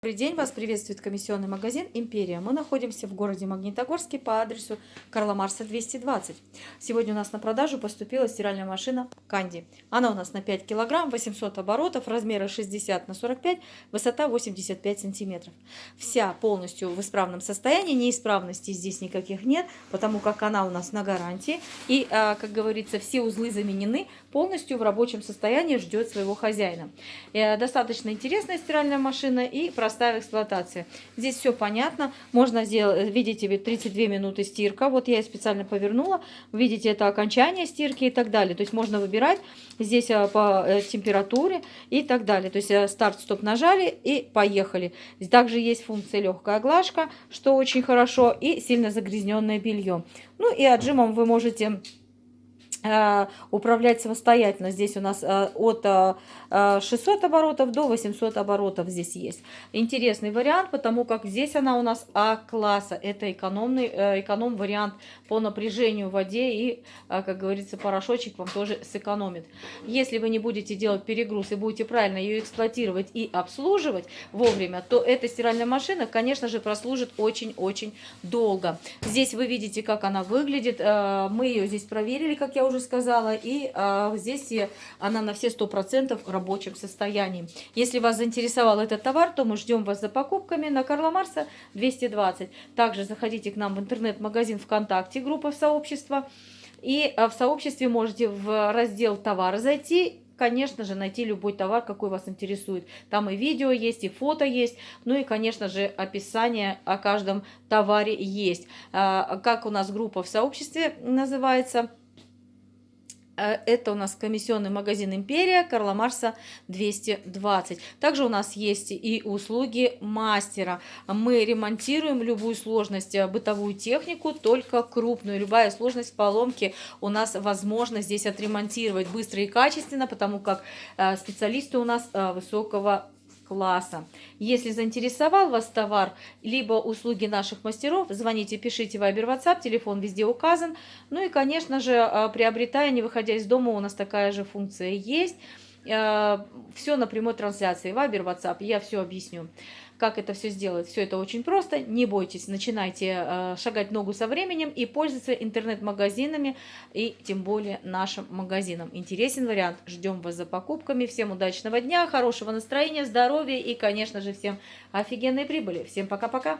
Добрый день, вас приветствует комиссионный магазин «Империя». Мы находимся в городе Магнитогорске по адресу Карла Маркса 220. Сегодня у нас на продажу поступила стиральная машина Канди. Она у нас на 5 килограмм, 800 оборотов, размеры 60 на 45, высота 85 сантиметров. Вся полностью в исправном состоянии, неисправностей здесь никаких нет, потому как она у нас на гарантии. И, как говорится, все узлы заменены, полностью в рабочем состоянии, ждет своего хозяина. Достаточно интересная стиральная машина и простая в эксплуатации. Здесь все понятно. Можно сделать, видите, 32 минуты стирка. Вот я специально повернула. Видите, это окончание стирки и так далее. То есть можно выбирать здесь по температуре и так далее. То есть старт-стоп нажали и поехали. Также есть функция легкая глажка, что очень хорошо, и сильно загрязненное белье. Ну и отжимом вы можете управлять самостоятельно. Здесь у нас от 600 оборотов до 800 оборотов здесь есть. Интересный вариант, потому как здесь она у нас А-класса. Это эконом-вариант по напряжению в воде и, как говорится, порошочек вам тоже сэкономит. Если вы не будете делать перегруз и будете правильно ее эксплуатировать и обслуживать вовремя, то эта стиральная машина, конечно же, прослужит очень-очень долго. Здесь вы видите, как она выглядит. Мы ее здесь проверили, как я уже сказала, и здесь она на все 100% в рабочем состоянии. Если вас заинтересовал этот товар, то мы ждем вас за покупками на Карла Маркса 220. Также заходите к нам в интернет-магазин ВКонтакте, группа в сообщество, и в сообществе можете в раздел «Товары» зайти, конечно же, найти любой товар, какой вас интересует. Там и видео есть, и фото есть, ну и, конечно же, описание о каждом товаре есть. Как у нас группа в сообществе называется? Это у нас комиссионный магазин «Империя», Карла Маркса 220. Также у нас есть и услуги мастера. Мы ремонтируем любую сложность, бытовую технику, только крупную. Любая сложность поломки у нас возможно здесь отремонтировать быстро и качественно, потому как специалисты у нас высокого класса. Если заинтересовал вас товар, либо услуги наших мастеров, звоните, пишите в Viber, WhatsApp, телефон везде указан. Ну и, конечно же, приобретая, не выходя из дома, у нас такая же функция есть. Все на прямой трансляции, Viber, WhatsApp, я все объясню. Как это все сделать? Все это очень просто. Не бойтесь, начинайте шагать ногу со временем и пользоваться интернет-магазинами и тем более нашим магазином. Интересен вариант. Ждем вас за покупками. Всем удачного дня, хорошего настроения, здоровья и, конечно же, всем офигенной прибыли. Всем пока-пока.